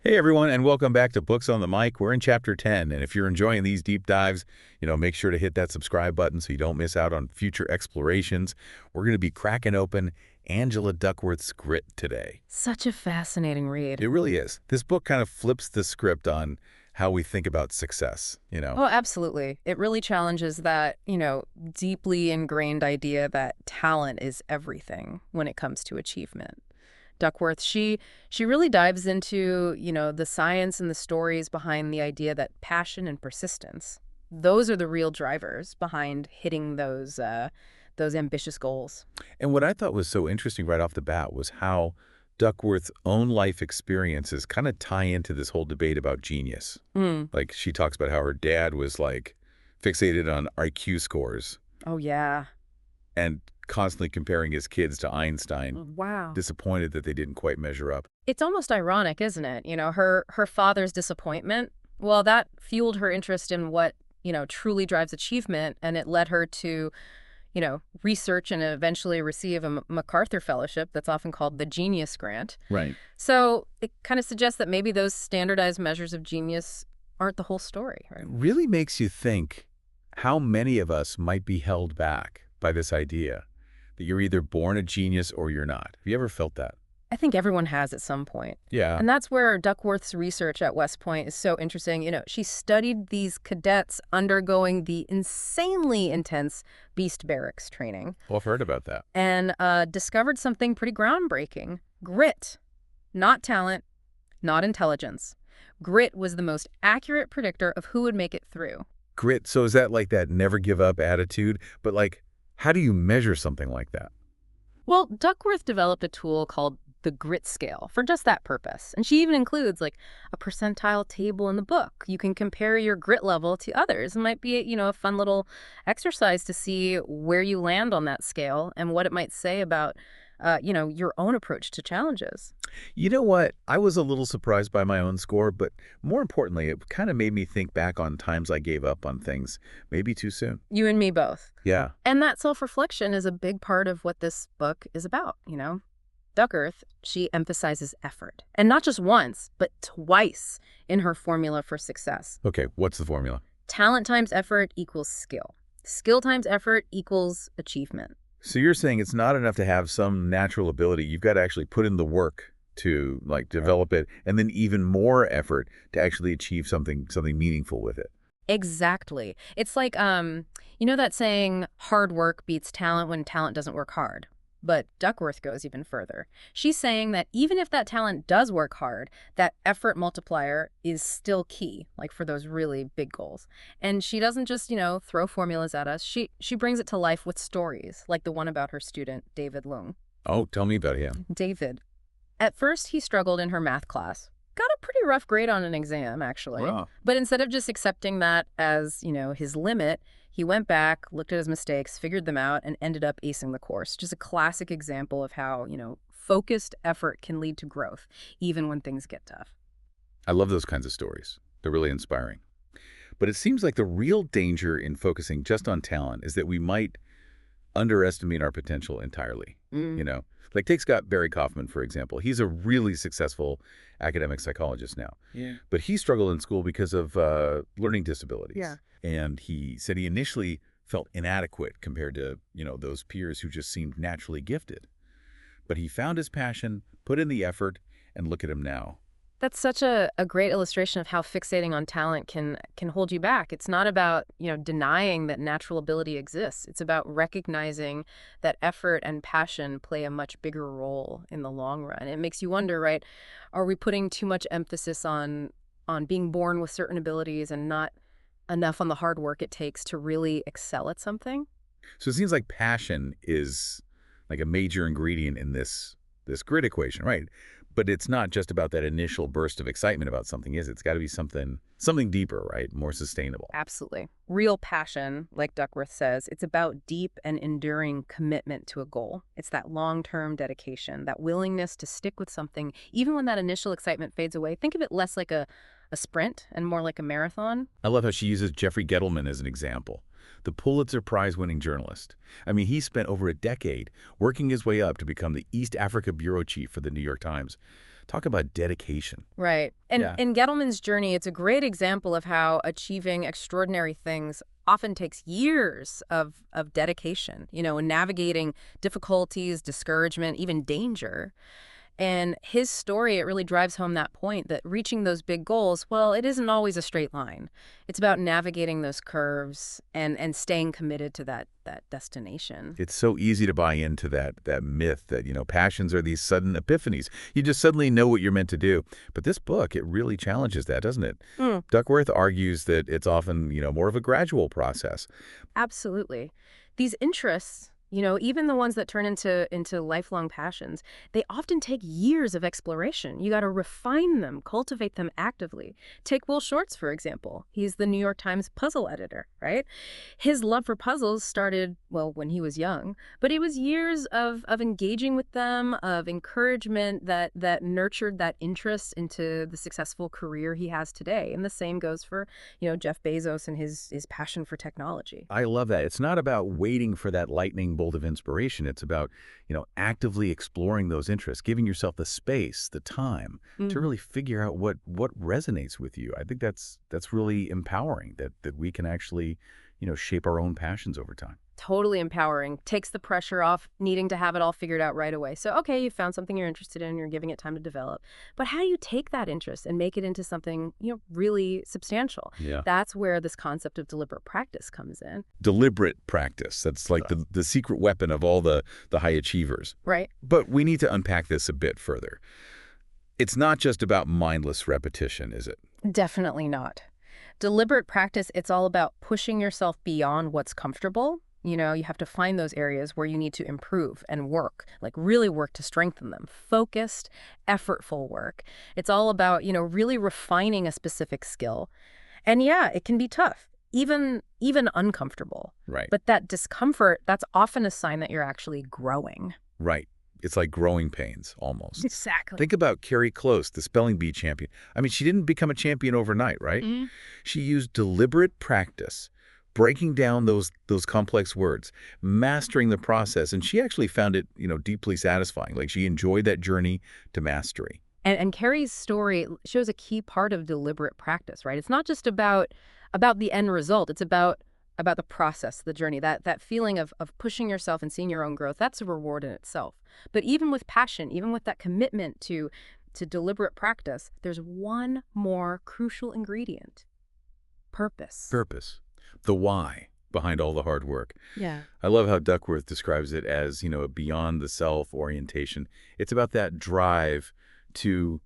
Hey everyone, and welcome back to Books on the Mic. We're in chapter 10, and if you're enjoying these deep dives, make sure to hit that subscribe button so you don't miss out on future explorations. We're going to be cracking open Angela Duckworth's Grit today. Such a fascinating read. It really is. This book kind of flips the script on how we think about success. Oh, absolutely. It really challenges that, deeply ingrained idea that talent is everything when it comes to achievement. Duckworth, she really dives into, the science and the stories behind the idea that passion and persistence, those are the real drivers behind hitting those ambitious goals. And what I thought was so interesting right off the bat was how Duckworth's own life experiences kind of tie into this whole debate about genius. Mm. Like she talks about how her dad was like fixated on IQ scores Oh, yeah. and constantly comparing his kids to Einstein, Wow. disappointed that they didn't quite measure up. It's almost ironic, isn't it? Her father's disappointment, well, that fueled her interest in what, truly drives achievement, and it led her to, research and eventually receive a MacArthur Fellowship that's often called the Genius Grant. Right. So it kind of suggests that maybe those standardized measures of genius aren't the whole story, right? It really makes you think how many of us might be held back by this idea that you're either born a genius or you're not. Have you ever felt that? I think everyone has at some point. Yeah. And that's where Duckworth's research at West Point is so interesting. She studied these cadets undergoing the insanely intense Beast Barracks training Well, I've heard about that. and discovered something pretty groundbreaking. Grit. Not talent, not intelligence. Grit was the most accurate predictor of who would make it through. Grit, so is that like that never give up attitude? But like, how do you measure something like that? Well, Duckworth developed a tool called the grit scale for just that purpose. And she even includes like a percentile table in the book. You can compare your grit level to others. It might be, a fun little exercise to see where you land on that scale and what it might say about, your own approach to challenges. You know what? I was a little surprised by my own score, but more importantly, it kind of made me think back on times I gave up on things, maybe too soon. You and me both. Yeah. And that self-reflection is a big part of what this book is about. Duckworth, she emphasizes effort. And not just once, but twice in her formula for success. Okay, what's the formula? Talent times effort equals skill. Skill times effort equals achievement. So you're saying it's not enough to have some natural ability. You've got to actually put in the work to like develop it, and then even more effort to actually achieve something meaningful with it. Exactly. It's like, that saying, hard work beats talent when talent doesn't work hard. But Duckworth goes even further. She's saying that even if that talent does work hard, that effort multiplier is still key, like for those really big goals. And she doesn't just, throw formulas at us. She brings it to life with stories, like the one about her student, David Lung. Oh, tell me about him. David. At first, he struggled in her math class. Got a pretty rough grade on an exam, actually. Wow. But instead of just accepting that as, his limit, he went back, looked at his mistakes, figured them out, and ended up acing the course. Just a classic example of how, focused effort can lead to growth, even when things get tough. I love those kinds of stories. They're really inspiring. But it seems like the real danger in focusing just on talent is that we might underestimate our potential entirely. Mm. Like take Scott Barry Kaufman, for example. He's a really successful academic psychologist now. Yeah. But he struggled in school because of learning disabilities. Yeah. And he said he initially felt inadequate compared to, those peers who just seemed naturally gifted. But he found his passion, put in the effort, and look at him now. That's such a great illustration of how fixating on talent can hold you back. It's not about, denying that natural ability exists. It's about recognizing that effort and passion play a much bigger role in the long run. It makes you wonder, right, are we putting too much emphasis on being born with certain abilities and not enough on the hard work it takes to really excel at something? So it seems like passion is like a major ingredient in this grit equation, right? But it's not just about that initial burst of excitement about something, is it? It's got to be something deeper, right? More sustainable. Absolutely. Real passion, like Duckworth says, it's about deep and enduring commitment to a goal. It's that long-term dedication, that willingness to stick with something, even when that initial excitement fades away. Think of it less like a sprint and more like a marathon. I love how she uses Jeffrey Gettleman as an example, the Pulitzer Prize-winning journalist. I mean, he spent over a decade working his way up to become the East Africa bureau chief for the New York Times. Talk about dedication. Right. And Yeah. in Gettleman's journey, it's a great example of how achieving extraordinary things often takes years of dedication, and navigating difficulties, discouragement, even danger. And his story, it really drives home that point that reaching those big goals, well, it isn't always a straight line. It's about navigating those curves and staying committed to that destination. It's so easy to buy into that myth that, passions are these sudden epiphanies. You just suddenly know what you're meant to do. But this book, it really challenges that, doesn't it? Mm, Duckworth argues that it's often, more of a gradual process. absolutely. These interests, even the ones that turn into lifelong passions, they often take years of exploration. You got to refine them, cultivate them actively. Take Will Shortz, for example. He's the New York Times puzzle editor, right? His love for puzzles started, well, when he was young, but it was years of engaging with them, of encouragement that nurtured that interest into the successful career he has today. And the same goes for, Jeff Bezos and his passion for technology. I love that. It's not about waiting for that lightning bolt of inspiration. It's about, actively exploring those interests, giving yourself the space, the time to really figure out what resonates with you. I think that's really empowering that we can actually, shape our own passions over time. Totally empowering. Takes the pressure off needing to have it all figured out right away. So, okay, you found something you're interested in, you're giving it time to develop. But how do you take that interest and make it into something, really substantial? Yeah. That's where this concept of deliberate practice comes in. Deliberate practice. That's like the secret weapon of all the high achievers. Right. But we need to unpack this a bit further. It's not just about mindless repetition, is it? Definitely not. Deliberate practice, it's all about pushing yourself beyond what's comfortable. You have to find those areas where you need to improve and work, like really work to strengthen them. Focused, effortful work. It's all about, really refining a specific skill. And yeah, it can be tough, even uncomfortable. Right. But that discomfort, that's often a sign that you're actually growing. Right. It's like growing pains, almost. Exactly. Think about Carrie Close, the spelling bee champion. I mean, she didn't become a champion overnight, right? She used deliberate practice, breaking down those complex words, mastering the process, and she actually found it, deeply satisfying. Like she enjoyed that journey to mastery. And Carrie's story shows a key part of deliberate practice, right? It's not just about the end result. It's about the process, the journey, that feeling of pushing yourself and seeing your own growth. That's a reward in itself. But even with passion, even with that commitment to deliberate practice, there's one more crucial ingredient: purpose. Purpose. The why behind all the hard work. Yeah. I love how Duckworth describes it as, a beyond the self orientation. It's about that drive to,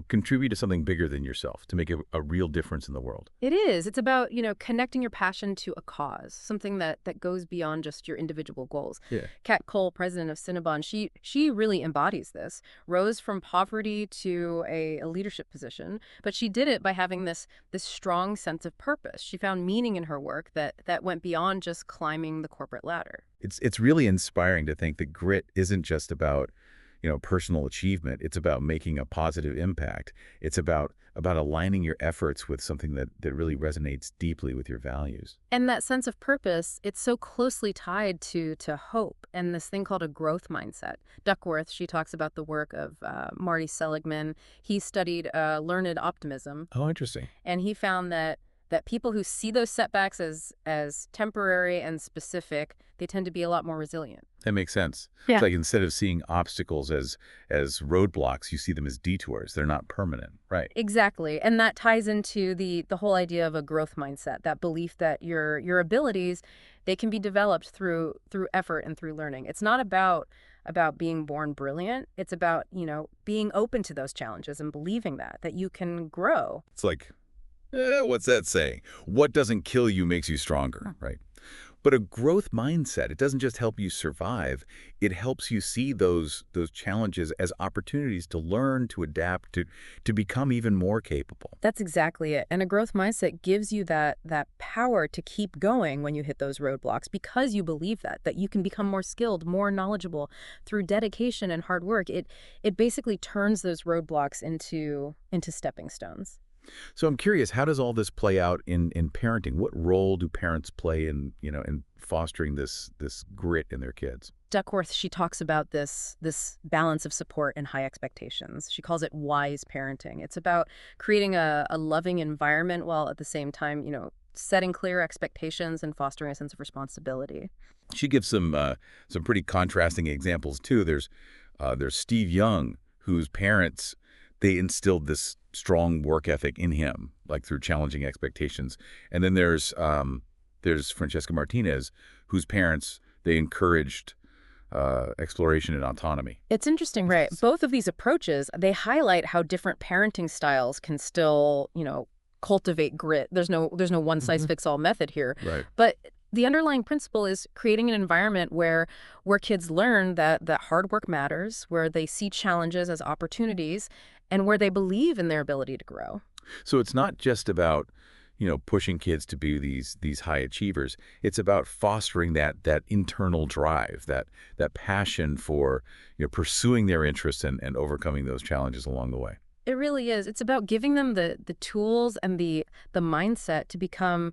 contribute to something bigger than yourself, to make a real difference in the world. It is. It's about, connecting your passion to a cause, something that goes beyond just your individual goals. Yeah. Kat Cole, president of Cinnabon, she really embodies this, rose from poverty to a leadership position, but she did it by having this strong sense of purpose. She found meaning in her work that went beyond just climbing the corporate ladder. It's really inspiring to think that grit isn't just about personal achievement. It's about making a positive impact. It's about aligning your efforts with something that really resonates deeply with your values. And that sense of purpose, it's so closely tied to hope and this thing called a growth mindset. Duckworth, she talks about the work of Marty Seligman. He studied learned optimism, Oh, interesting. and he found that people who see those setbacks as temporary and specific, they tend to be a lot more resilient. That makes sense. Yeah. It's like instead of seeing obstacles as roadblocks, you see them as detours. They're not permanent. Right. Exactly. And that ties into the whole idea of a growth mindset, that belief that your abilities, they can be developed through effort and through learning. It's not about being born brilliant. It's about, being open to those challenges and believing that you can grow. It's like, what's that saying? What doesn't kill you makes you stronger, right? But a growth mindset, it doesn't just help you survive. It helps you see those challenges as opportunities to learn, to adapt, to become even more capable. That's exactly it. And a growth mindset gives you that power to keep going when you hit those roadblocks because you believe that you can become more skilled, more knowledgeable through dedication and hard work. It basically turns those roadblocks into stepping stones. So I'm curious, how does all this play out in parenting? What role do parents play in fostering this grit in their kids? Duckworth, she talks about this balance of support and high expectations. She calls it wise parenting. It's about creating a loving environment while at the same time, setting clear expectations and fostering a sense of responsibility. She gives some pretty contrasting examples too. There's Steve Young, whose parents, they instilled this strong work ethic in him, like through challenging expectations. And then there's Francesca Martinez, whose parents, they encouraged exploration and autonomy. It's interesting, right? Both of these approaches, they highlight how different parenting styles can still, cultivate grit. There's no one size fits all method here. Right. But the underlying principle is creating an environment where kids learn that hard work matters, where they see challenges as opportunities, and where they believe in their ability to grow. So it's not just about, pushing kids to be these high achievers. It's about fostering that internal drive, that passion for, pursuing their interests and overcoming those challenges along the way. It really is. It's about giving them the tools and the mindset to become,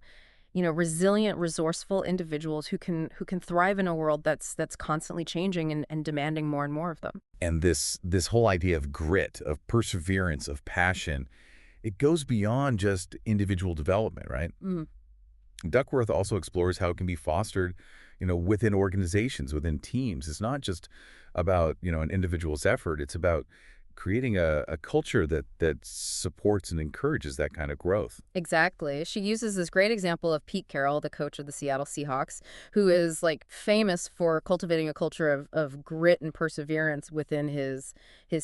resilient, resourceful individuals who can thrive in a world that's constantly changing and demanding more and more of them. And this whole idea of grit, of perseverance, of passion, it goes beyond just individual development, right? Mm. Duckworth also explores how it can be fostered, within organizations, within teams. It's not just about, an individual's effort. It's about creating a culture that supports and encourages that kind of growth. Exactly. She uses this great example of Pete Carroll, the coach of the Seattle Seahawks, who is like famous for cultivating a culture of grit and perseverance within his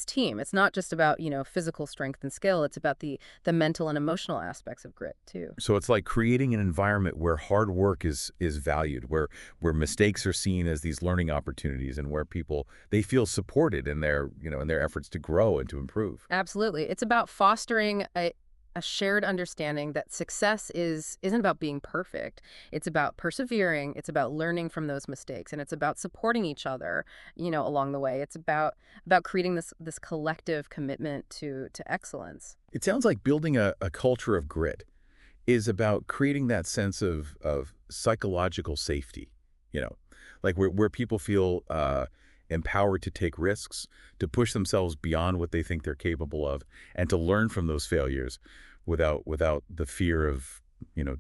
team. It's not just about, physical strength and skill. It's about the mental and emotional aspects of grit too. So it's like creating an environment where hard work is valued, where mistakes are seen as these learning opportunities, and where people, they feel supported in their, in their efforts to grow and to improve. Absolutely. It's about fostering a shared understanding that success isn't about being perfect. It's about persevering. It's about learning from those mistakes, and it's about supporting each other, along the way. It's about creating this collective commitment to excellence. It sounds like building a culture of grit is about creating that sense of psychological safety, like where people feel empowered to take risks, to push themselves beyond what they think they're capable of, and to learn from those failures without the fear of,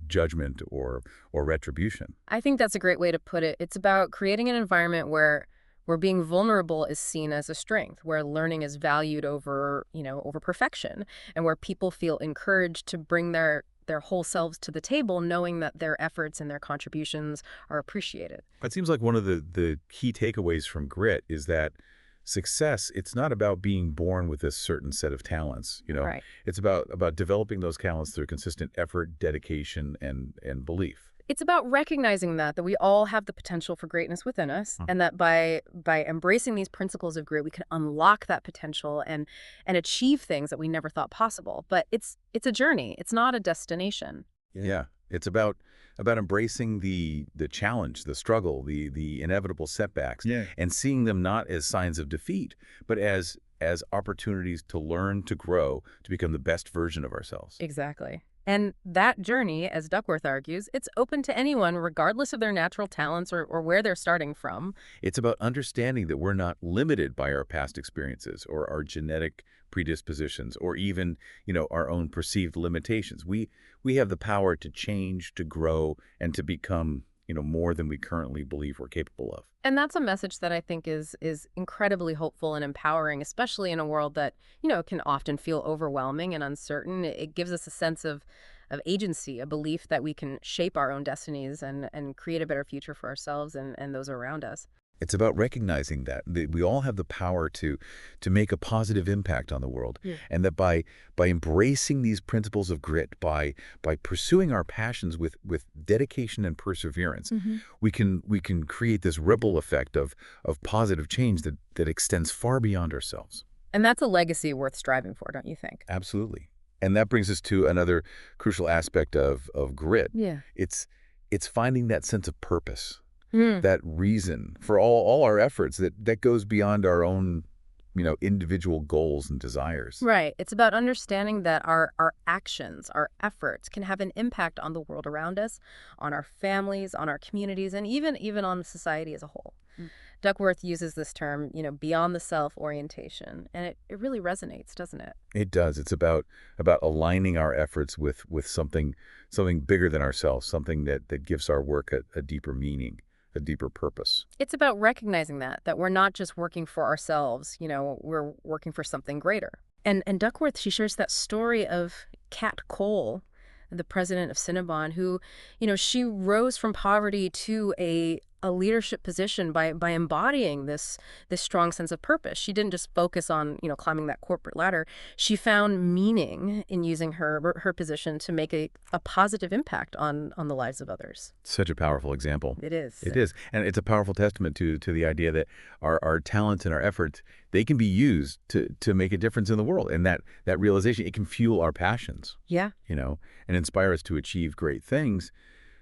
judgment or retribution. I think that's a great way to put it. It's about creating an environment where being vulnerable is seen as a strength, where learning is valued over perfection, and where people feel encouraged to bring their whole selves to the table, knowing that their efforts and their contributions are appreciated. It seems like one of the key takeaways from grit is that success, it's not about being born with a certain set of talents, Right. It's about developing those talents through consistent effort, dedication, and belief. It's about recognizing that we all have the potential for greatness within us, and that by embracing these principles of grit, we can unlock that potential and achieve things that we never thought possible. But it's a journey. It's not a destination. Yeah. It's about embracing the challenge, the struggle, the inevitable setbacks, Yeah. and seeing them not as signs of defeat, but as opportunities to learn, to grow, to become the best version of ourselves. Exactly. And that journey, as Duckworth argues, it's open to anyone regardless of their natural talents or where they're starting from. It's about understanding that we're not limited by our past experiences or our genetic predispositions or even, our own perceived limitations. We have the power to change, to grow, and to become, more than we currently believe we're capable of. And that's a message that I think is incredibly hopeful and empowering, especially in a world that, can often feel overwhelming and uncertain. It gives us a sense of agency, a belief that we can shape our own destinies and create a better future for ourselves and those around us. It's about recognizing that we all have the power to make a positive impact on the world, and that by embracing these principles of grit, by pursuing our passions with dedication and perseverance, we can create this ripple effect of positive change that extends far beyond ourselves. And that's a legacy worth striving for, don't you think? Absolutely. And that brings us to another crucial aspect of grit. Yeah. It's finding that sense of purpose. That reason for all our efforts that goes beyond our own, individual goals and desires. Right. It's about understanding that our actions, our efforts can have an impact on the world around us, on our families, on our communities, and even on society as a whole. Duckworth uses this term, beyond the self orientation, and it really resonates, doesn't it? It does. It's about aligning our efforts with something bigger than ourselves, something that gives our work a deeper meaning, a deeper purpose. It's about recognizing that we're not just working for ourselves, we're working for something greater. And Duckworth, she shares that story of Kat Cole, the president of Cinnabon, who, she rose from poverty to a leadership position by embodying this strong sense of purpose. She didn't just focus on, climbing that corporate ladder. She found meaning in using her position to make a positive impact on the lives of others. Such a powerful example. It is. It is. And it's a powerful testament to the idea that our talents and our efforts, they can be used to make a difference in the world. And that realization, it can fuel our passions. Yeah. And inspire us to achieve great things.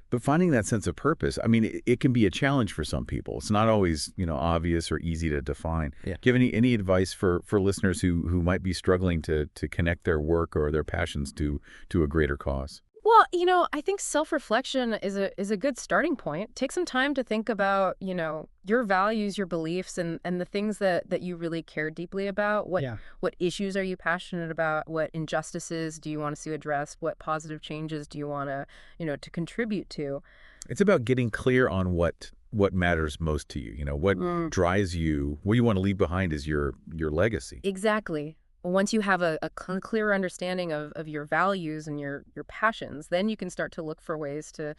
But finding that sense of purpose, I mean, it can be a challenge for some people. It's not always, obvious or easy to define. Yeah. Give any advice for listeners who might be struggling to connect their work or their passions to a greater cause? Well, I think self-reflection is a good starting point. Take some time to think about, your values, your beliefs, and the things that you really care deeply about. What issues are you passionate about? What injustices do you want to see addressed? What positive changes do you want to, to contribute to? It's about getting clear on what matters most to you. What drives you, what you want to leave behind is your legacy. Exactly. Once you have a clearer understanding of your values and your passions, then you can start to look for ways to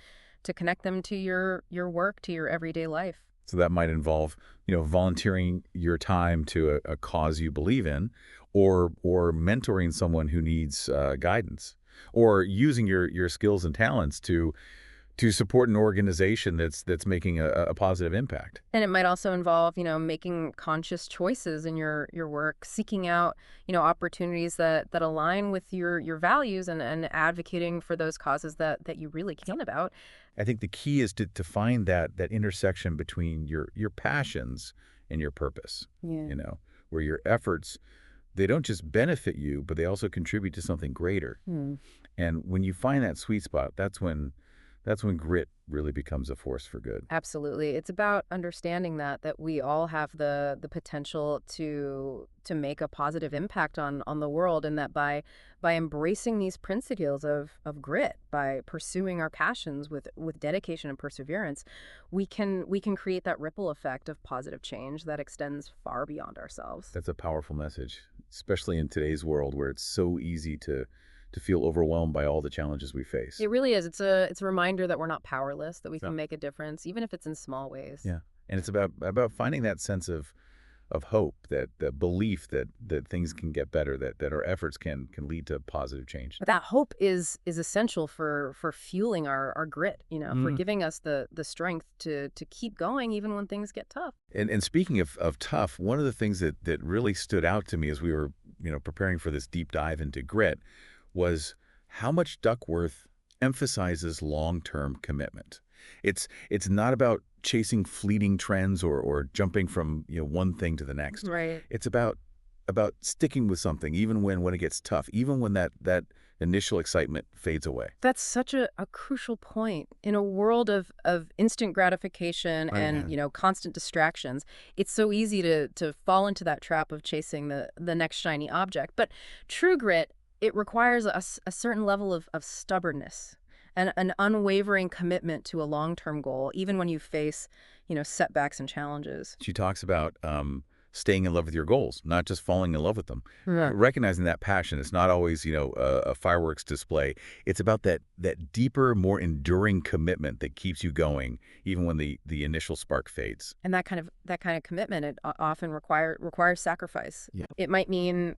connect them to your work, to your everyday life. So that might involve, volunteering your time to a cause you believe in, or mentoring someone who needs guidance, or using your skills and talents to support an organization that's making a positive impact. And it might also involve, making conscious choices in your work, seeking out, opportunities that align with your values and advocating for those causes that you really care about. I think the key is to find that intersection between your passions and your purpose. Yeah. Where your efforts, they don't just benefit you, but they also contribute to something greater. And when you find that sweet spot, that's when grit really becomes a force for good. Absolutely. It's about understanding that we all have the potential to make a positive impact on the world, and that by embracing these principles of grit, by pursuing our passions with dedication and perseverance, we can create that ripple effect of positive change that extends far beyond ourselves. That's a powerful message, especially in today's world where it's so easy to feel overwhelmed by all the challenges we face. It really is. It's a reminder that we're not powerless, that we can make a difference, even if it's in small ways. Yeah. And it's about finding that sense of hope, that the belief that things can get better, that our efforts can lead to positive change. But that hope is essential for fueling our grit, for giving us the strength to keep going even when things get tough. And speaking of tough, one of the things that really stood out to me as we were, preparing for this deep dive into grit was how much Duckworth emphasizes long-term commitment. It's not about chasing fleeting trends or jumping from one thing to the next. Right. It's about sticking with something even when it gets tough, even when that initial excitement fades away. That's such a crucial point. In a world of instant gratification and constant distractions, it's so easy to fall into that trap of chasing the next shiny object. But true grit, it requires a certain level of stubbornness and an unwavering commitment to a long-term goal, even when you face, setbacks and challenges. She talks about staying in love with your goals, not just falling in love with them. Yeah. Recognizing that passion. It's not always, a fireworks display. It's about that deeper, more enduring commitment that keeps you going, even when the initial spark fades. And that kind of commitment, it often requires sacrifice. Yeah. It might mean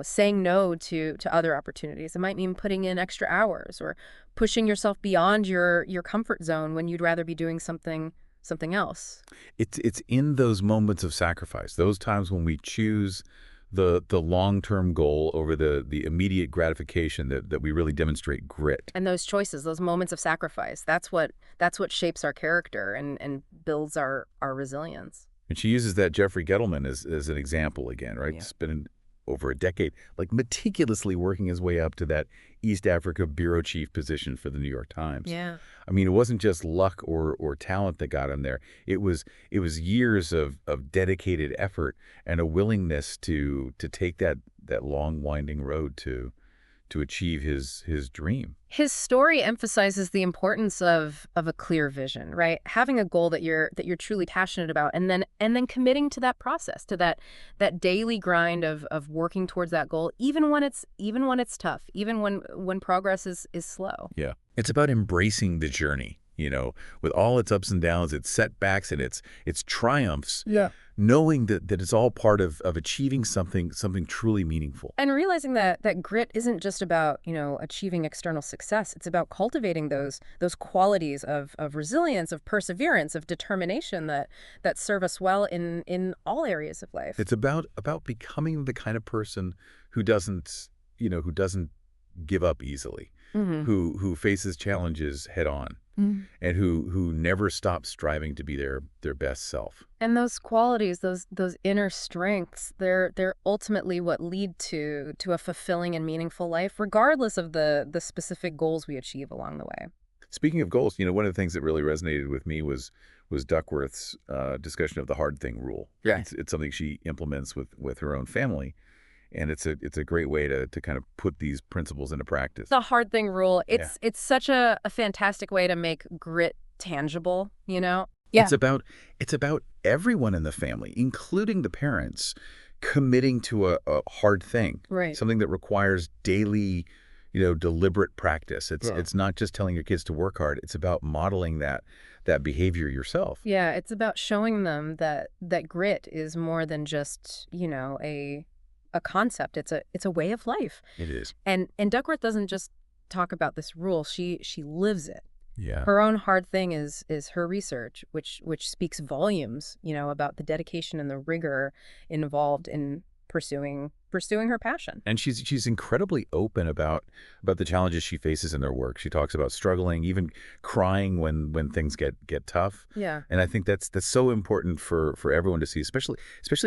saying no to other opportunities. It might mean putting in extra hours or pushing yourself beyond your comfort zone when you'd rather be doing something else. It's in those moments of sacrifice, those times when we choose the long-term goal over the immediate gratification that we really demonstrate grit. And those choices, those moments of sacrifice, that's what shapes our character and builds our resilience. And she uses that Jeffrey Gettleman as an example again, right? Yeah. Spending over a decade, like meticulously working his way up to that East Africa bureau chief position for the New York Times. Yeah. I mean, it wasn't just luck or talent that got him there. It was years of dedicated effort and a willingness to take that long winding road to achieve his dream. His story emphasizes the importance of a clear vision, right? Having a goal that you're truly passionate about, and then committing to that process, to that daily grind of working towards that goal, even when it's tough, even when progress is slow. Yeah. It's about embracing the journey, with all its ups and downs, its setbacks, and its triumphs. Yeah. Knowing that it's all part of achieving something truly meaningful. And realizing that grit isn't just about, achieving external success. It's about cultivating those qualities of resilience, of perseverance, of determination that serve us well in all areas of life. It's about becoming the kind of person who doesn't give up easily, Mm-hmm. who faces challenges head on, and who never stops striving to be their best self. And those qualities, those inner strengths, they're ultimately what lead to a fulfilling and meaningful life, regardless of the specific goals we achieve along the way. Speaking of goals, one of the things that really resonated with me was Duckworth's discussion of the hard thing rule. Yeah. It's something she implements with her own family. And it's a great way to kind of put these principles into practice. The hard thing rule, Yeah. it's such a fantastic way to make grit tangible, Yeah. It's about everyone in the family, including the parents, committing to a hard thing. Right. Something that requires daily, deliberate practice. Yeah. It's not just telling your kids to work hard. It's about modeling that behavior yourself. Yeah, it's about showing them that grit is more than just, a concept. It's a way of life. It is. And Duckworth doesn't just talk about this rule. She lives it. Yeah. Her own hard thing is her research, which speaks volumes, about the dedication and the rigor involved in pursuing her passion. And she's incredibly open about the challenges she faces in her work. She talks about struggling, even crying when things get tough. Yeah. And I think that's so important for everyone to see, especially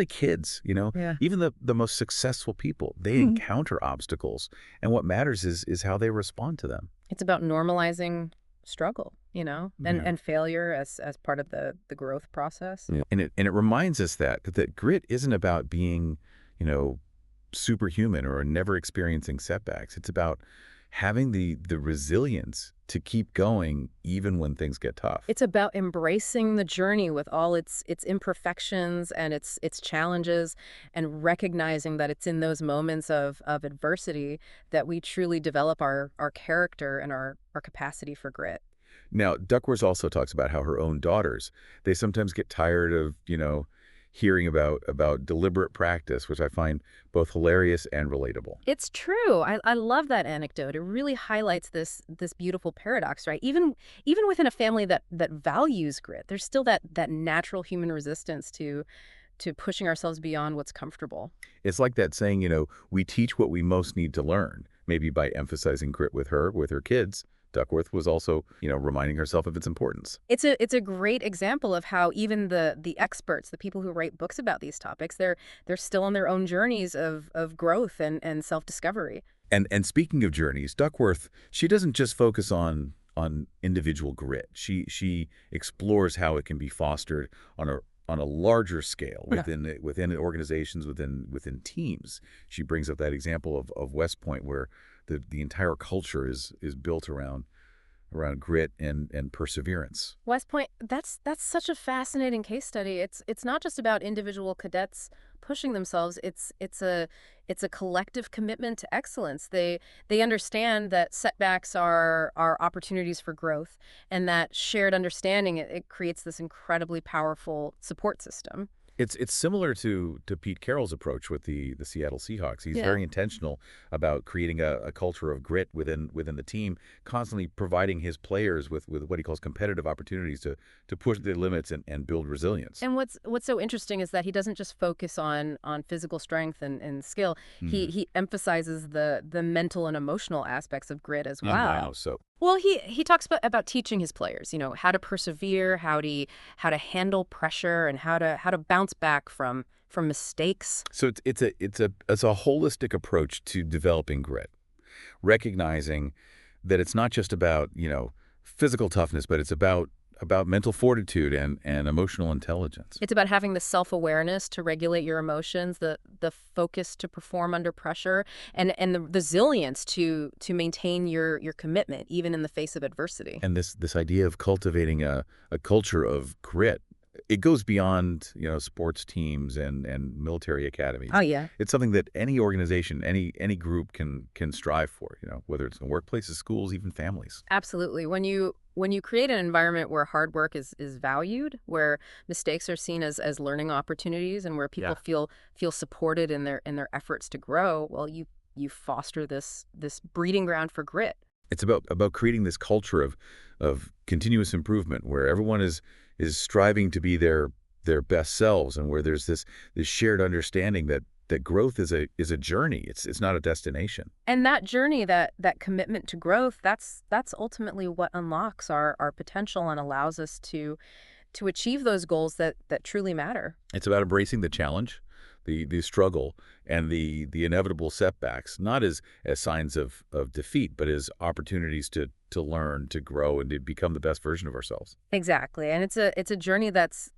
kids, Yeah. Even the most successful people, they encounter obstacles. And what matters is how they respond to them. It's about normalizing struggle, Yeah. and failure as part of the growth process. Yeah. And it reminds us that grit isn't about being, superhuman or never experiencing setbacks. It's about having the resilience to keep going even when things get tough. It's about embracing the journey with all its imperfections and its challenges, and recognizing that it's in those moments of adversity that we truly develop our character and our capacity for grit. Now, Duckworth also talks about how her own daughters, they sometimes get tired of, hearing about deliberate practice, which I find both hilarious and relatable. It's true. I love that anecdote. It really highlights this beautiful paradox, right? Even within a family that values grit, there's still that natural human resistance to pushing ourselves beyond what's comfortable. It's like that saying, we teach what we most need to learn, maybe by emphasizing grit with her kids. Duckworth was also, reminding herself of its importance. It's a great example of how even the experts, the people who write books about these topics, they're still on their own journeys of growth and self-discovery. And speaking of journeys, Duckworth, she doesn't just focus on individual grit. She explores how it can be fostered on a larger scale within organizations, within teams. She brings up that example of West Point, where the entire culture is built around grit and perseverance. West Point, that's such a fascinating case study. It's not just about individual cadets pushing themselves. It's a collective commitment to excellence. They understand that setbacks are opportunities for growth, and that shared understanding, it creates this incredibly powerful support system. It's similar to Pete Carroll's approach with the Seattle Seahawks. He's Yeah. very intentional about creating a culture of grit within the team, constantly providing his players with what he calls competitive opportunities to push their limits and build resilience. And what's so interesting is that he doesn't just focus on physical strength and skill. He emphasizes the mental and emotional aspects of grit as well. Wow. So Well, he talks about teaching his players, how to persevere, how to handle pressure, and how to bounce back from from mistakes. So it's a holistic approach to developing grit, recognizing that it's not just about, physical toughness, but it's about mental fortitude and emotional intelligence. It's about having the self-awareness to regulate your emotions, the focus to perform under pressure, and the resilience to maintain your commitment, even in the face of adversity. And this idea of cultivating a culture of grit, it goes beyond, sports teams and military academies. Oh, yeah. It's something that any organization, any group can strive for, whether it's in workplaces, schools, even families. Absolutely. When you create an environment where hard work is valued, where mistakes are seen as learning opportunities, and where people feel supported in their efforts to grow, well, you foster this breeding ground for grit. It's about creating this culture of continuous improvement where everyone is striving to be their best selves, and where there's this shared understanding that growth is a journey. It's not a destination. And that journey, that commitment to growth, that's ultimately what unlocks our potential and allows us to achieve those goals that truly matter. It's about embracing the challenge, the struggle, and the inevitable setbacks, not as signs of defeat, but as opportunities to learn, to grow, and to become the best version of ourselves. Exactly. And it's a journey that's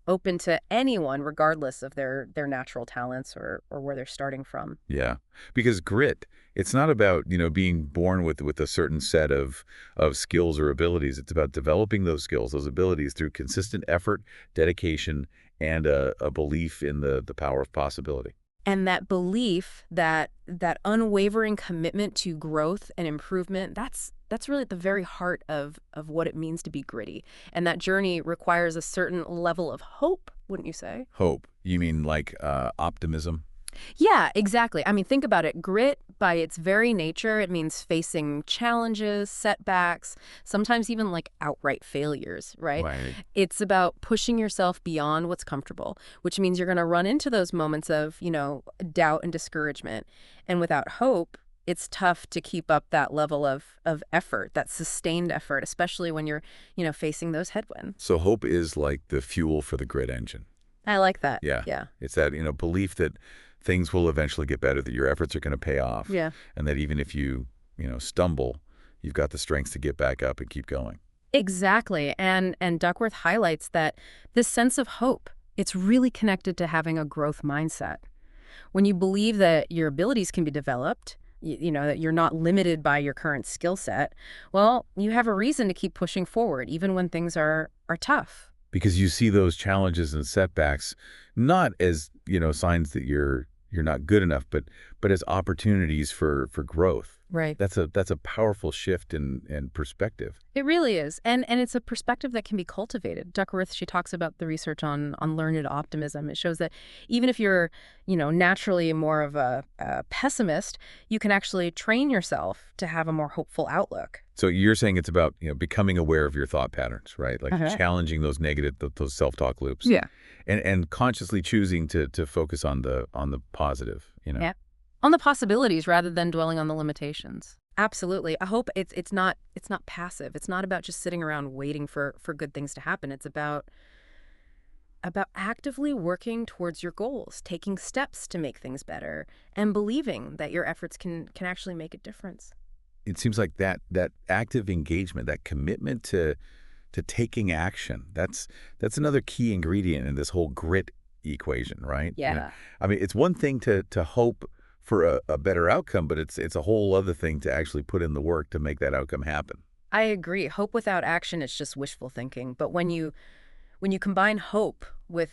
open to anyone, regardless of their natural talents or where they're starting from. Yeah, because grit, it's not about, being born with a certain set of skills or abilities. It's about developing those skills, those abilities through consistent effort, dedication, and a belief in the power of possibility. And that belief, that unwavering commitment to growth and improvement, that's really at the very heart of what it means to be gritty. And that journey requires a certain level of hope, wouldn't you say? Hope. You mean like optimism? Yeah, exactly. I mean, think about it. Grit, by its very nature, it means facing challenges, setbacks, sometimes even like outright failures, right? Right. It's about pushing yourself beyond what's comfortable, which means you're going to run into those moments of, doubt and discouragement. And without hope, it's tough to keep up that level of effort, that sustained effort, especially when you're, facing those headwinds. So hope is like the fuel for the grit engine. I like that. Yeah. Yeah. It's that, belief that things will eventually get better, that your efforts are going to pay off. Yeah. And that even if you, stumble, you've got the strength to get back up and keep going. Exactly. And Duckworth highlights that this sense of hope, it's really connected to having a growth mindset. When you believe that your abilities can be developed, that you're not limited by your current skill set, well, you have a reason to keep pushing forward, even when things are tough. Because you see those challenges and setbacks not as, signs that you're not good enough, but as opportunities for growth. Right. That's a powerful shift in perspective. It really is. And it's a perspective that can be cultivated. Duckworth, she talks about the research on learned optimism. It shows that even if you're, naturally more of a pessimist, you can actually train yourself to have a more hopeful outlook. So you're saying it's about, becoming aware of your thought patterns, right? Like challenging those negative, those self-talk loops. Yeah. And consciously choosing to focus on the positive, Yeah. On the possibilities rather than dwelling on the limitations. Absolutely. I hope it's not passive. It's not about just sitting around waiting for good things to happen. It's about actively working towards your goals, taking steps to make things better, and believing that your efforts can actually make a difference. It seems like that active engagement, that commitment to taking action, that's another key ingredient in this whole grit equation, right? Yeah. I mean, it's one thing to hope for a better outcome, but it's a whole other thing to actually put in the work to make that outcome happen. I agree. Hope without action is just wishful thinking. But when you combine hope with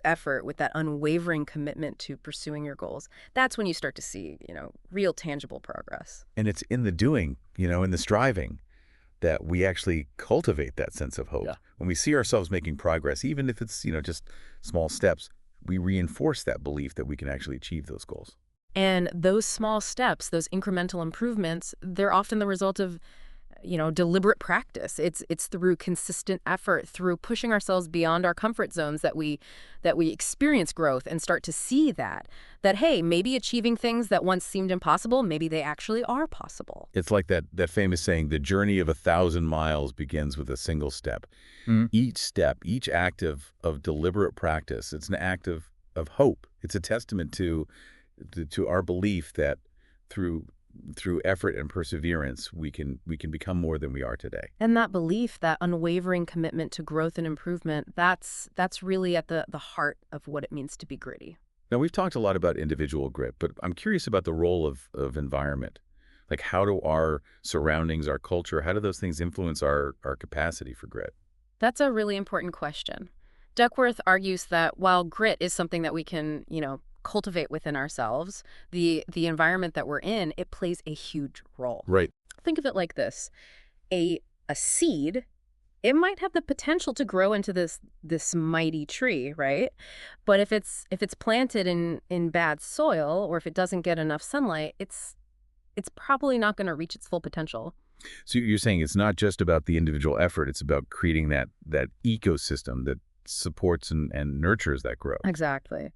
effort, with that unwavering commitment to pursuing your goals, that's when you start to see, real tangible progress. And it's in the doing, in the striving, that we actually cultivate that sense of hope. Yeah. When we see ourselves making progress, even if it's, just small steps, we reinforce that belief that we can actually achieve those goals. And those small steps, those incremental improvements, they're often the result of, deliberate practice. It's through consistent effort, through pushing ourselves beyond our comfort zones that we experience growth and start to see that hey, maybe achieving things that once seemed impossible, maybe they actually are possible. It's like that famous saying, the journey of 1,000 miles begins with a single step. Each step, each act of deliberate practice, it's an act of of hope. It's a testament to our belief that through effort and perseverance, we can become more than we are today. And that belief, that unwavering commitment to growth and improvement, that's really at the heart of what it means to be gritty. Now, we've talked a lot about individual grit, but I'm curious about the role of environment. Like, how do our surroundings, our culture, how do those things influence our capacity for grit? That's a really important question. Duckworth argues that while grit is something that we can, cultivate within ourselves, the environment that we're in, it plays a huge role. Right. Think of it like this. A seed, it might have the potential to grow into this mighty tree, right? But if it's planted in bad soil, or if it doesn't get enough sunlight, it's probably not going to reach its full potential. So you're saying it's not just about the individual effort, it's about creating that ecosystem that supports and nurtures that growth. Exactly.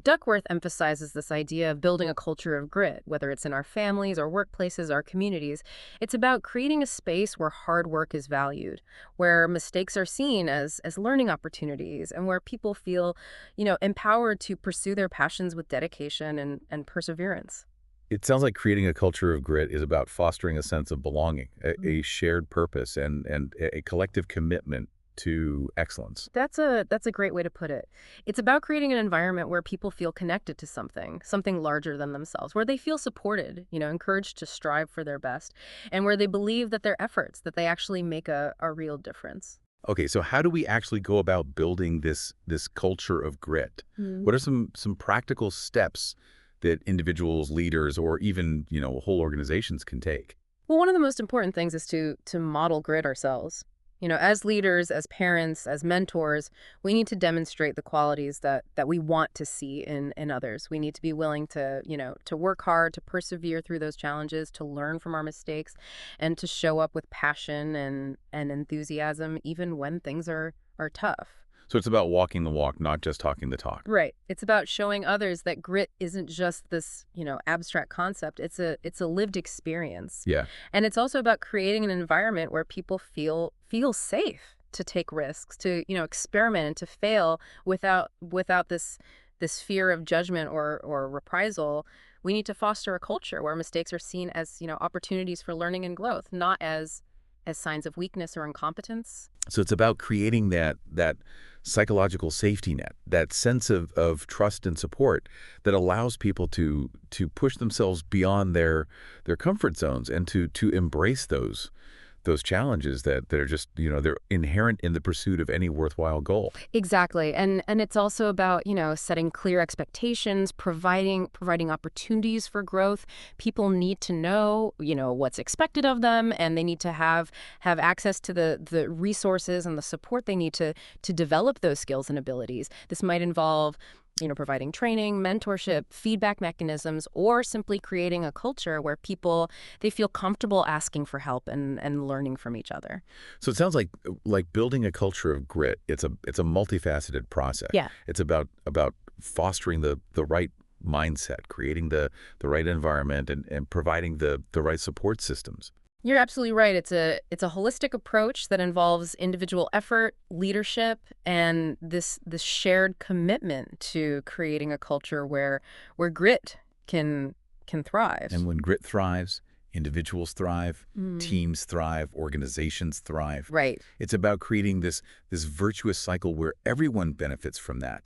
Duckworth emphasizes this idea of building a culture of grit, whether it's in our families, our workplaces, our communities. It's about creating a space where hard work is valued, where mistakes are seen as learning opportunities, and where people feel, empowered to pursue their passions with dedication and perseverance. It sounds like creating a culture of grit is about fostering a sense of belonging, a shared purpose, and a collective commitment to excellence. That's a great way to put it. It's about creating an environment where people feel connected to something larger than themselves, where they feel supported, encouraged to strive for their best, and where they believe that their efforts, that they actually make a real difference. Okay, so how do we actually go about building this culture of grit? What are some practical steps that individuals, leaders, or even, whole organizations can take? Well, one of the most important things is to model grit ourselves. As leaders, as parents, as mentors, we need to demonstrate the qualities that we want to see in others. We need to be willing to work hard, to persevere through those challenges, to learn from our mistakes, and to show up with passion and enthusiasm, even when things are tough. So it's about walking the walk, not just talking the talk. Right. It's about showing others that grit isn't just this, abstract concept. It's a lived experience. Yeah. And it's also about creating an environment where people feel safe to take risks, to, experiment and to fail without this fear of judgment or reprisal. We need to foster a culture where mistakes are seen as, opportunities for learning and growth, not as signs of weakness or incompetence. So it's about creating that psychological safety net, that sense of trust and support that allows people to push themselves beyond their comfort zones and to embrace those challenges that are just, they're inherent in the pursuit of any worthwhile goal. Exactly. And it's also about, setting clear expectations, providing opportunities for growth. People need to know, what's expected of them, and they need to have access to the resources and the support they need to develop those skills and abilities. This might involve providing training, mentorship, feedback mechanisms, or simply creating a culture where people, they feel comfortable asking for help and learning from each other. So it sounds like building a culture of grit. It's a multifaceted process. Yeah. It's about fostering the right mindset, creating the right environment, and providing the right support systems. You're absolutely right. It's a holistic approach that involves individual effort, leadership, and this shared commitment to creating a culture where grit can thrive. And when grit thrives, individuals thrive, teams thrive, organizations thrive. Right. It's about creating this virtuous cycle where everyone benefits from that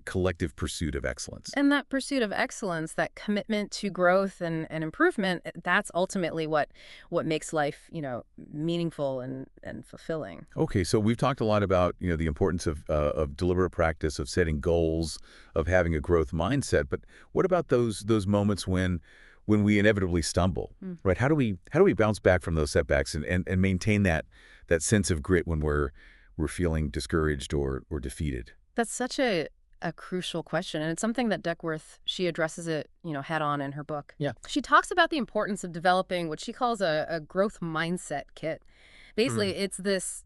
collective pursuit of excellence. And that pursuit of excellence, that commitment to growth and improvement, that's ultimately what makes life, meaningful and fulfilling. Okay, so we've talked a lot about, the importance of deliberate practice, of setting goals, of having a growth mindset. But what about those moments when we inevitably stumble, right? How do we bounce back from those setbacks and maintain that sense of grit when we're feeling discouraged or defeated? That's such a crucial question, and it's something that Duckworth, she addresses it, head on in her book. Yeah. She talks about the importance of developing what she calls a growth mindset kit. Basically, it's this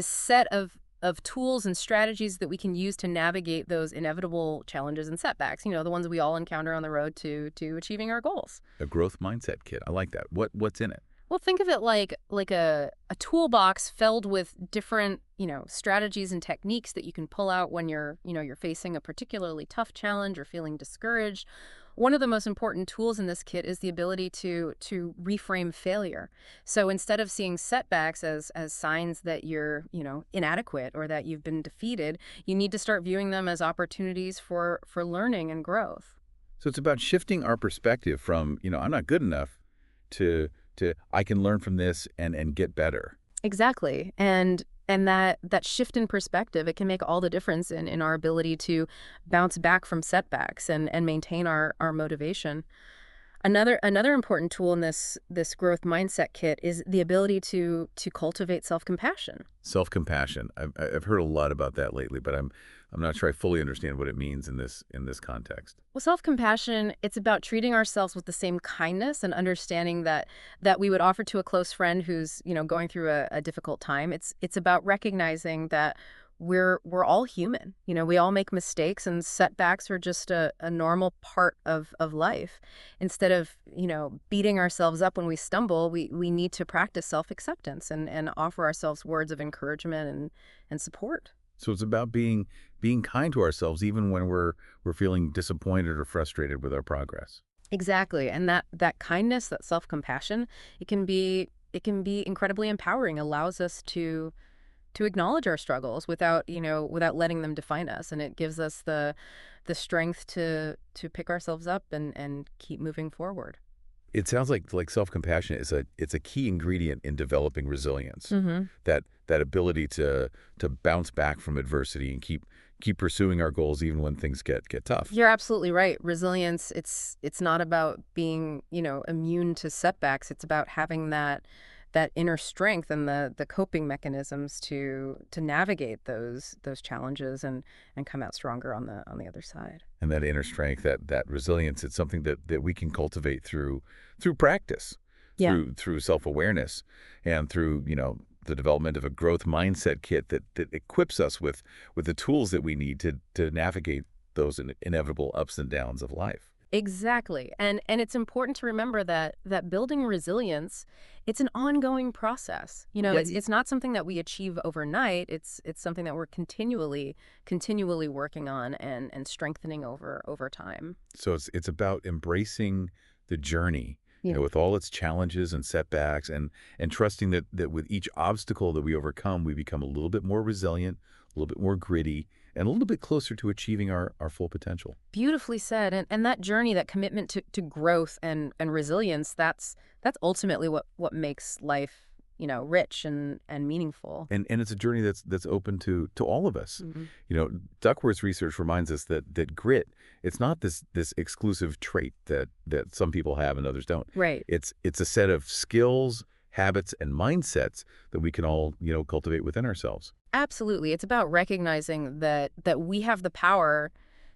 set of tools and strategies that we can use to navigate those inevitable challenges and setbacks, the ones we all encounter on the road to achieving our goals. A growth mindset kit. I like that. What's in it? Well, think of it like a toolbox filled with different, strategies and techniques that you can pull out when you're facing a particularly tough challenge or feeling discouraged. One of the most important tools in this kit is the ability to reframe failure. So instead of seeing setbacks as signs that you're, inadequate or that you've been defeated, you need to start viewing them as opportunities for learning and growth. So it's about shifting our perspective from, I'm not good enough to I can learn from this and get better. Exactly. And that shift in perspective, it can make all the difference in our ability to bounce back from setbacks and maintain our motivation. Another important tool in this growth mindset kit is the ability to cultivate self-compassion. Self-compassion. I've heard a lot about that lately, but I'm not sure I fully understand what it means in this context. Well, self-compassion, it's about treating ourselves with the same kindness and understanding that we would offer to a close friend who's, going through a difficult time. It's about recognizing that we're all human. We all make mistakes, and setbacks are just a normal part of life. Instead of, beating ourselves up when we stumble, we need to practice self-acceptance and offer ourselves words of encouragement and support. So it's about being kind to ourselves even when we're feeling disappointed or frustrated with our progress. Exactly. And that kindness, that self-compassion, it can be incredibly empowering, allows us to acknowledge our struggles without letting them define us. And it gives us the strength to pick ourselves up and keep moving forward. It sounds like self-compassion is it's a key ingredient in developing resilience. That ability to bounce back from adversity and keep pursuing our goals even when things get tough. You're absolutely right. Resilience, it's not about being, immune to setbacks. It's about having that inner strength and the coping mechanisms to navigate those challenges and come out stronger on the other side. And that inner strength, that resilience, it's something that we can cultivate through practice, Yeah. through self-awareness, and through, the development of a growth mindset kit that equips us with the tools that we need to navigate those inevitable ups and downs of life. Exactly. And it's important to remember that building resilience, it's an ongoing process. Yeah, It's not something that we achieve overnight. It's something that we're continually working on and strengthening over time. So it's about embracing the journey, Yeah. with all its challenges and setbacks, and trusting that with each obstacle that we overcome, we become a little bit more resilient, a little bit more gritty, and a little bit closer to achieving our full potential. Beautifully said. And that journey, that commitment to growth and resilience, that's ultimately what makes life, rich and meaningful. And it's a journey that's open to all of us. Mhm. Duckworth's research reminds us that grit, it's not this exclusive trait that some people have and others don't. Right. It's a set of skills, habits, and mindsets that we can all, cultivate within ourselves. Absolutely. It's about recognizing that we have the power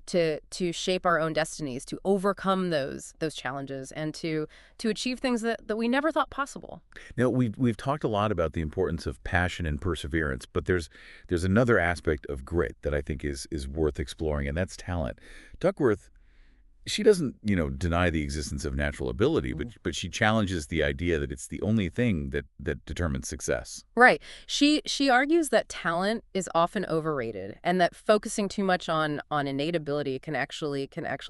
to shape our own destinies, to overcome those challenges, and to achieve things that we never thought possible. Now, we've talked a lot about the importance of passion and perseverance, but there's another aspect of grit that I think is worth exploring, and that's talent. Duckworth, she doesn't, deny the existence of natural ability, but she challenges the idea that it's the only thing that determines success. Right. She argues that talent is often overrated and that focusing too much on innate ability can actually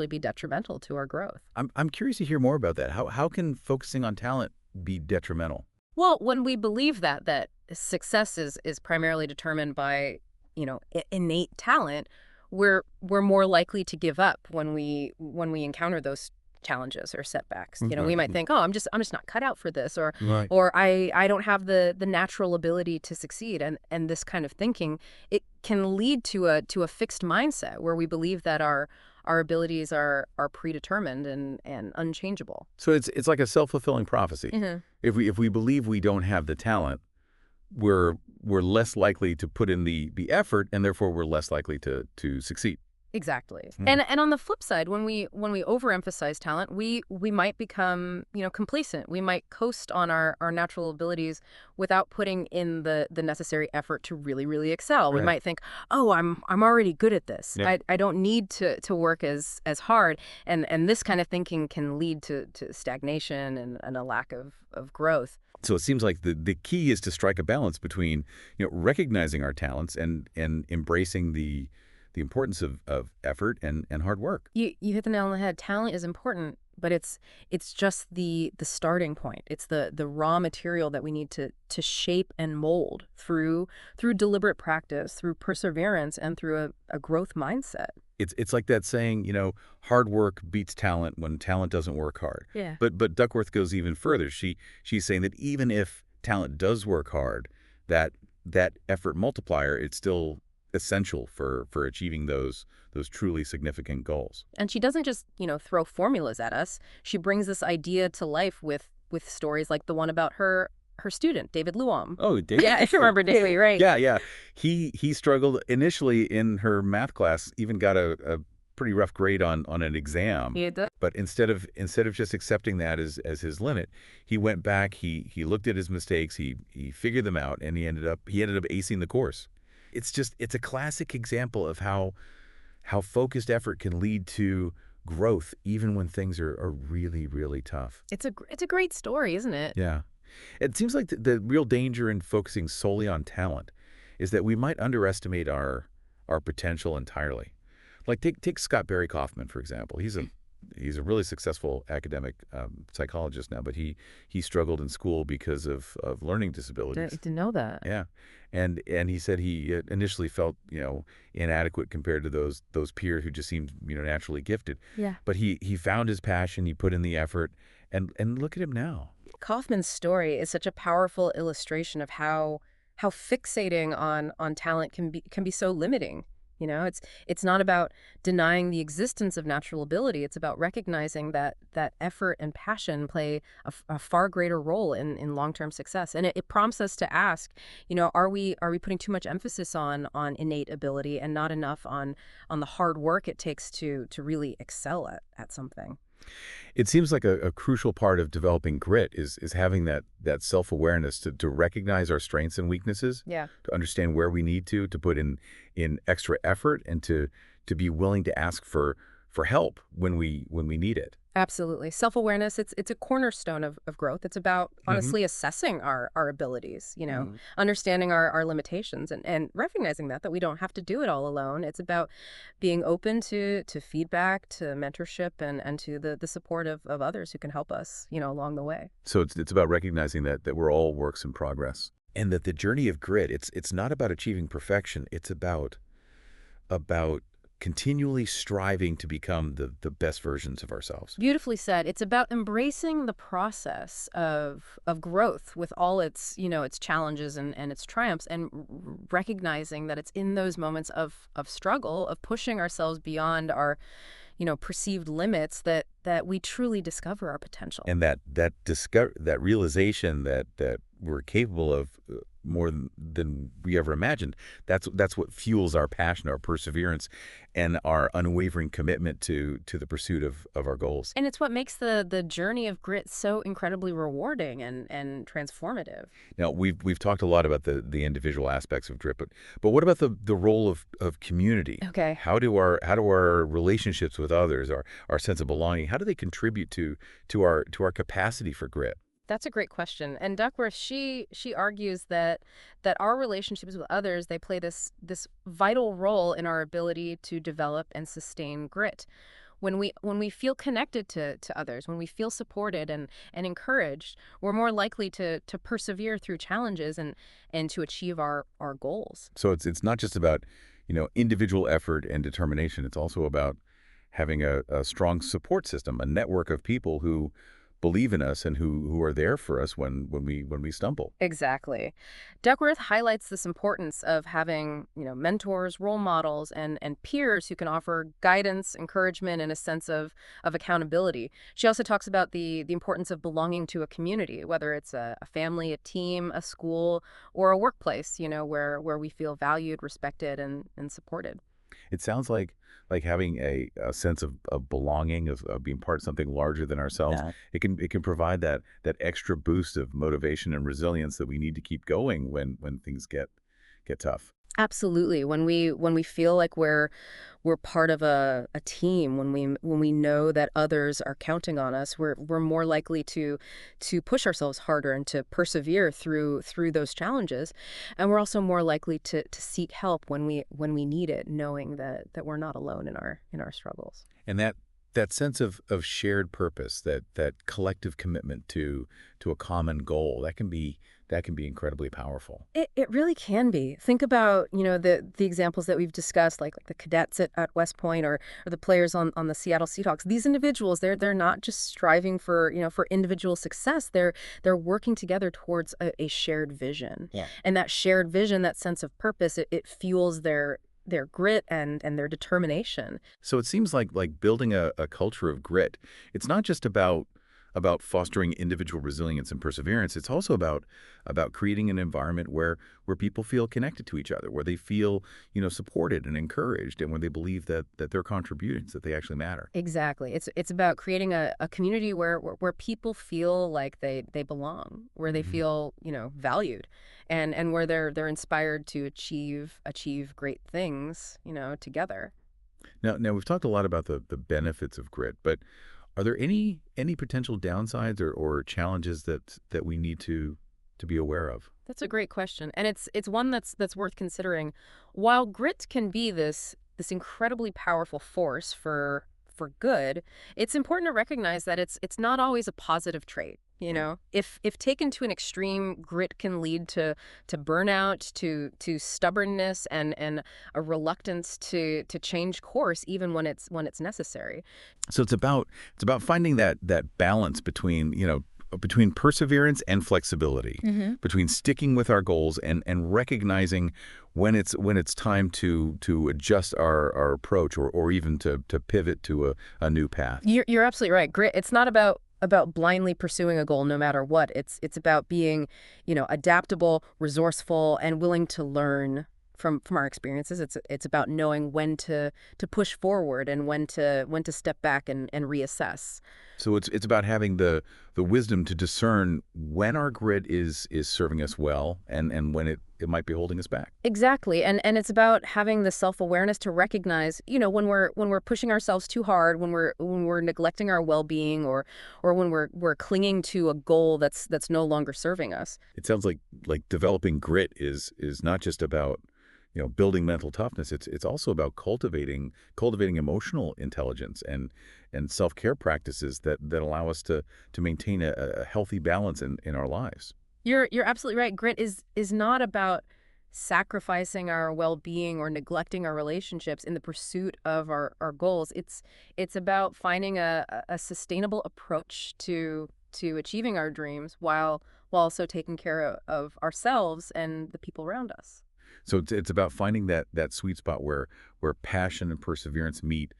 be detrimental to our growth. I'm curious to hear more about that. How can focusing on talent be detrimental? Well, when we believe that success is primarily determined by, innate talent, we're more likely to give up when we encounter those challenges or setbacks. We might think, "Oh, I'm just not cut out for this," or Right. or I don't have the natural ability to succeed. And this kind of thinking, it can lead to a fixed mindset where we believe that our abilities are predetermined and unchangeable. So it's like a self-fulfilling prophecy. Hmm. If we believe we don't have the talent, we're less likely to put in the effort, and therefore we're less likely to succeed. Exactly. Hmm. And on the flip side, when we overemphasize talent, we might become, complacent. We might coast on our natural abilities without putting in the necessary effort to really, really excel. We Right. might think, "Oh, I'm already good at this. Yeah. I don't need to work as hard." And this kind of thinking can lead to stagnation and a lack of growth. So it seems like the key is to strike a balance between, recognizing our talents and embracing the importance of effort and hard work. You hit the nail on the head. Talent is important, but it's just the starting point. It's the raw material that we need to shape and mold through deliberate practice, through perseverance, and through a growth mindset. It's like that saying, hard work beats talent when talent doesn't work hard. Yeah. But Duckworth goes even further. She's saying that even if talent does work hard, that effort multiplier, it's still essential for achieving those truly significant goals. And she doesn't just, throw formulas at us. She brings this idea to life with stories like the one about her student, David Luam. Oh, Dave. Yeah, if you remember Davey, right? Yeah, yeah. He struggled initially in her math class, even got a pretty rough grade on an exam. He did. But instead of just accepting that as his limit, he went back, he looked at his mistakes, he figured them out, and he ended up acing the course. It's a classic example of how focused effort can lead to growth even when things are really, really tough. It's a great story, isn't it? Yeah. It seems like the real danger in focusing solely on talent is that we might underestimate our potential entirely. Like take Scott Barry Kaufman, for example. He's a really successful academic psychologist now, but he struggled in school because of learning disabilities. To know that. Yeah, and he said he initially felt inadequate compared to those peers who just seemed naturally gifted. Yeah. But he found his passion, he put in the effort, and look at him now. Kaufman's story is such a powerful illustration of how fixating on talent can be so limiting. It's not about denying the existence of natural ability. It's about recognizing that effort and passion play a far greater role in long-term success. And it prompts us to ask, are we putting too much emphasis on innate ability and not enough on the hard work it takes to really excel at something? It seems like a crucial part of developing grit is having that self-awareness to recognize our strengths and weaknesses, Yeah. to understand where we need to put in extra effort, and to be willing to ask for help when we need it. Absolutely. Self-awareness, it's a cornerstone of growth. It's about honestly assessing our abilities, Mhm. understanding our limitations and recognizing that we don't have to do it all alone. It's about being open to feedback, to mentorship, and to the support of others who can help us, along the way. So it's about recognizing that we're all works in progress, and that the journey of grit, it's not about achieving perfection. It's about continually striving to become the best versions of ourselves. Beautifully said. It's about embracing the process of growth with all its challenges and its triumphs, and recognizing that it's in those moments of struggle, of pushing ourselves beyond our, perceived limits, that we truly discover our potential. And that realization that we're capable of more than we ever imagined, that's what fuels our passion, our perseverance, and our unwavering commitment to the pursuit of our goals. And it's what makes the journey of grit so incredibly rewarding and transformative. Now, we've talked a lot about the individual aspects of grit, but what about the role of community? Okay. How do our relationships with others, our sense of belonging, how do they contribute to our capacity for grit? That's a great question. And Duckworth, she argues that our relationships with others, they play this vital role in our ability to develop and sustain grit. When we feel connected to others, when we feel supported and encouraged, we're more likely to persevere through challenges and to achieve our goals. So it's not just about individual effort and determination. It's also about having a strong support system, a network of people who believe in us and who are there for us when we stumble. Exactly. Duckworth highlights this importance of having, mentors, role models, and peers who can offer guidance, encouragement, and a sense of accountability. She also talks about the importance of belonging to a community, whether it's a family, a team, a school, or a workplace, where we feel valued, respected, and supported. It sounds like having a sense of belonging, of being part of something larger than ourselves. Yeah. It can provide that extra boost of motivation and resilience that we need to keep going when things get tough. Absolutely. When we feel like we're part of a team, when we know that others are counting on us, we're more likely to push ourselves harder and to persevere through those challenges. And we're also more likely to seek help when we need it, knowing that we're not alone in our struggles. And that sense of shared purpose, that collective commitment to a common goal, that can be incredibly powerful. It really can be. Think about, the examples that we've discussed, like the cadets at West Point or the players on the Seattle Seahawks. These individuals, they're not just striving for individual success. They're working together towards a shared vision. Yeah. And that shared vision, that sense of purpose, it fuels their grit and their determination. So it seems like building a culture of grit, it's not just about fostering individual resilience and perseverance. It's also about creating an environment where people feel connected to each other, where they feel supported and encouraged, and where they believe that their contributions, that they actually matter. Exactly. It's about creating a community where people feel like they belong, where they Mhm. feel, valued, and where they're inspired to achieve great things, together. Now we've talked a lot about the benefits of grit, but are there any potential downsides or challenges that we need to be aware of? That's a great question, and it's one that's worth considering. While grit can be this incredibly powerful force for good, it's important to recognize that it's not always a positive trait. If taken to an extreme, grit can lead to burnout, to stubbornness, and a reluctance to change course, even when it's necessary. So it's about finding that balance between perseverance and flexibility, Hmm. between sticking with our goals and recognizing when it's time to adjust our approach or even to pivot to a new path. You're absolutely right. Grit, it's not about blindly pursuing a goal no matter what. It's about being, adaptable, resourceful, and willing to learn from our experiences. It's about knowing when to push forward and when to step back and reassess. So it's about having the wisdom to discern when our grit is serving us well and when it might be holding us back. Exactly. And it's about having the self-awareness to recognize, when we're pushing ourselves too hard, when we're neglecting our well-being, or when we're clinging to a goal that's no longer serving us. It sounds like developing grit is not just about building mental toughness. It's also about cultivating emotional intelligence and self-care practices that allow us to maintain a healthy balance in our lives. You're absolutely right. Grit is not about sacrificing our well-being or neglecting our relationships in the pursuit of our goals. It's about finding a sustainable approach to achieving our dreams while also taking care of ourselves and the people around us. So it's about finding that sweet spot where passion and perseverance meet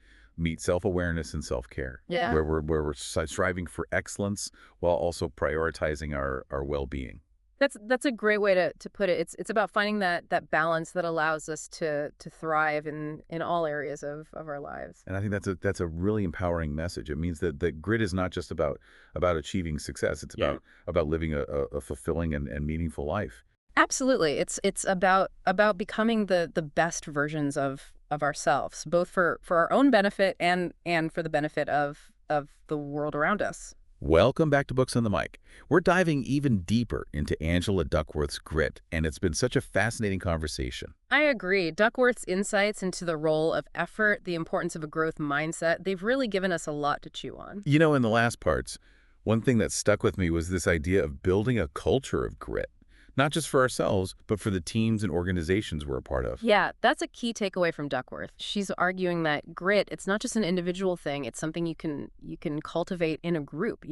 self-awareness and self-care, Yeah. where we're striving for excellence while also prioritizing our well-being. That's a great way to put it. It's about finding that balance that allows us to thrive in all areas of our lives. And I think that's a really empowering message. It means that grit is not just about achieving success. It's Yeah. about living a fulfilling and meaningful life. Absolutely. It's about becoming the best versions of ourselves, both for our own benefit and for the benefit of the world around us. Welcome back to Books on the Mic. We're diving even deeper into Angela Duckworth's grit, and it's been such a fascinating conversation. I agree. Duckworth's insights into the role of effort, the importance of a growth mindset, they've really given us a lot to chew on. In the last parts, one thing that stuck with me was this idea of building a culture of grit, not just for ourselves, but for the teams and organizations we're a part of. Yeah, that's a key takeaway from Duckworth. She's arguing that grit, it's not just an individual thing, it's something you can cultivate in a group.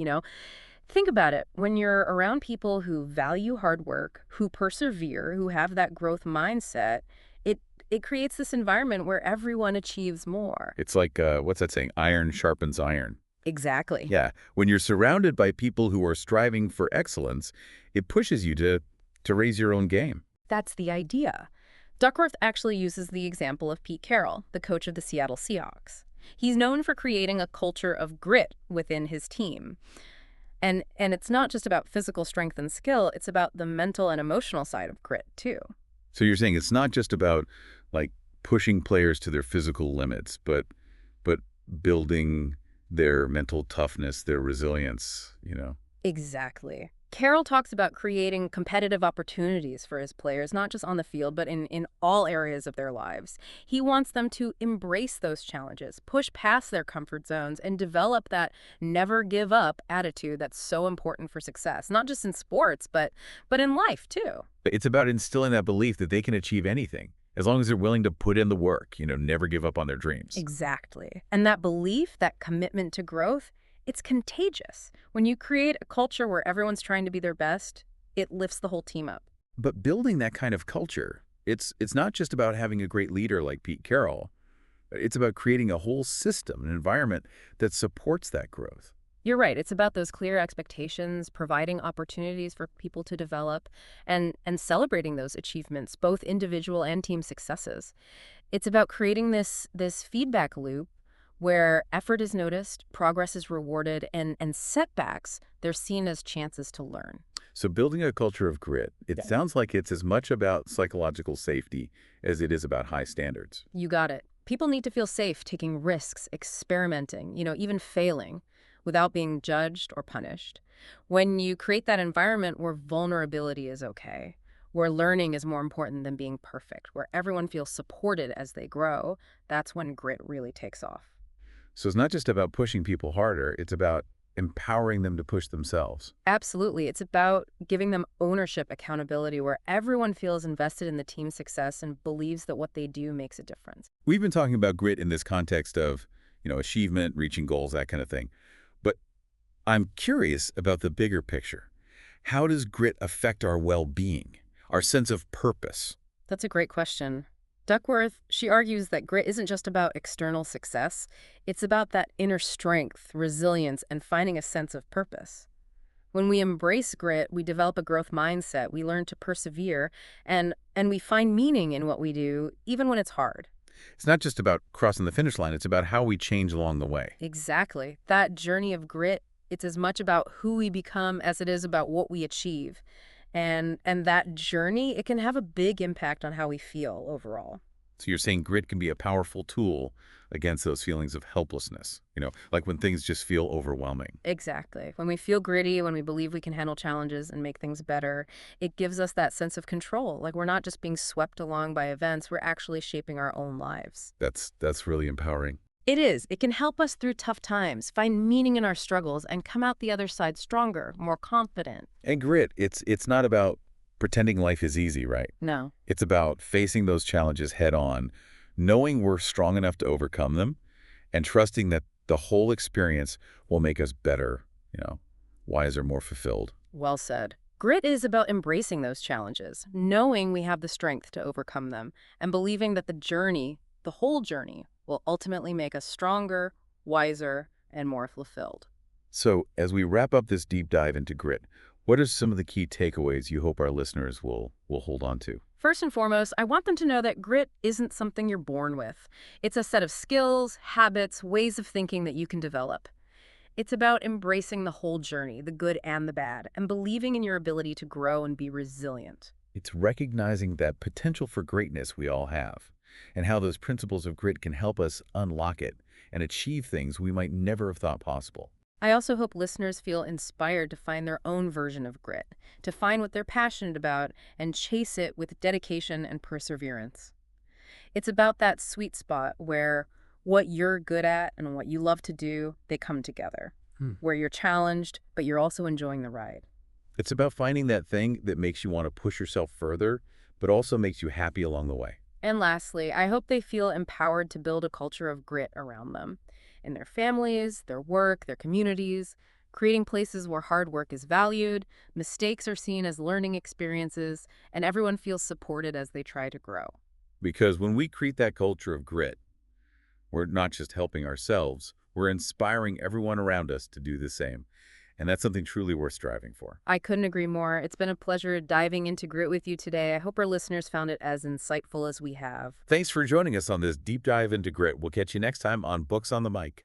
Think about it. When you're around people who value hard work, who persevere, who have that growth mindset, it creates this environment where everyone achieves more. It's like, what's that saying? Iron sharpens iron. Exactly. Yeah. When you're surrounded by people who are striving for excellence, it pushes you to raise your own game. That's the idea. Duckworth actually uses the example of Pete Carroll, the coach of the Seattle Seahawks. He's known for creating a culture of grit within his team. And it's not just about physical strength and skill, it's about the mental and emotional side of grit, too. So you're saying it's not just about like pushing players to their physical limits, but building their mental toughness, their resilience. Exactly. Carroll talks about creating competitive opportunities for his players, not just on the field, but in all areas of their lives. He wants them to embrace those challenges, push past their comfort zones, and develop that never give up attitude that's so important for success, not just in sports, but in life too. It's about instilling that belief that they can achieve anything as long as they're willing to put in the work, never give up on their dreams. Exactly. And that belief, that commitment to growth, it's contagious. When you create a culture where everyone's trying to be their best, it lifts the whole team up. But building that kind of culture, it's not just about having a great leader like Pete Carroll. It's about creating a whole system, an environment that supports that growth. You're right. It's about those clear expectations, providing opportunities for people to develop, and celebrating those achievements, both individual and team successes. It's about creating this feedback loop where effort is noticed, progress is rewarded, and setbacks, they're seen as chances to learn. So building a culture of grit, it Yeah. sounds like it's as much about psychological safety as it is about high standards. You got it. People need to feel safe taking risks, experimenting, even failing without being judged or punished. When you create that environment where vulnerability is okay, where learning is more important than being perfect, where everyone feels supported as they grow, that's when grit really takes off. So it's not just about pushing people harder, it's about empowering them to push themselves. Absolutely. It's about giving them ownership, accountability, where everyone feels invested in the team's success and believes that what they do makes a difference. We've been talking about grit in this context of, achievement, reaching goals, that kind of thing. But I'm curious about the bigger picture. How does grit affect our well-being, our sense of purpose? That's a great question. Duckworth, she argues that grit isn't just about external success, it's about that inner strength, resilience, and finding a sense of purpose. When we embrace grit, we develop a growth mindset, we learn to persevere, and we find meaning in what we do, even when it's hard. It's not just about crossing the finish line, it's about how we change along the way. Exactly. That journey of grit, it's as much about who we become as it is about what we achieve. And that journey, it can have a big impact on how we feel overall. So you're saying grit can be a powerful tool against those feelings of helplessness, like when things just feel overwhelming. Exactly. When we feel gritty, when we believe we can handle challenges and make things better, it gives us that sense of control. Like we're not just being swept along by events, we're actually shaping our own lives. That's really empowering. It is. It can help us through tough times, find meaning in our struggles, and come out the other side stronger, more confident. And grit, it's not about pretending life is easy, right? No. It's about facing those challenges head on, knowing we're strong enough to overcome them, and trusting that the whole experience will make us better, wiser, more fulfilled. Well said. Grit is about embracing those challenges, knowing we have the strength to overcome them, and believing that the journey, the whole journey, will ultimately make us stronger, wiser, and more fulfilled. So as we wrap up this deep dive into grit, what are some of the key takeaways you hope our listeners will hold on to? First and foremost, I want them to know that grit isn't something you're born with. It's a set of skills, habits, ways of thinking that you can develop. It's about embracing the whole journey, the good and the bad, and believing in your ability to grow and be resilient. It's recognizing that potential for greatness we all have, and how those principles of grit can help us unlock it and achieve things we might never have thought possible. I also hope listeners feel inspired to find their own version of grit, to find what they're passionate about and chase it with dedication and perseverance. It's about that sweet spot where what you're good at and what you love to do, they come together, where you're challenged, but you're also enjoying the ride. It's about finding that thing that makes you want to push yourself further, but also makes you happy along the way. And lastly, I hope they feel empowered to build a culture of grit around them, in their families, their work, their communities, creating places where hard work is valued, mistakes are seen as learning experiences, and everyone feels supported as they try to grow. Because when we create that culture of grit, we're not just helping ourselves, we're inspiring everyone around us to do the same. and that's something truly worth striving for. I couldn't agree more. It's been a pleasure diving into grit with you today. I hope our listeners found it as insightful as we have. Thanks for joining us on this deep dive into grit. We'll catch you next time on Books on the Mic.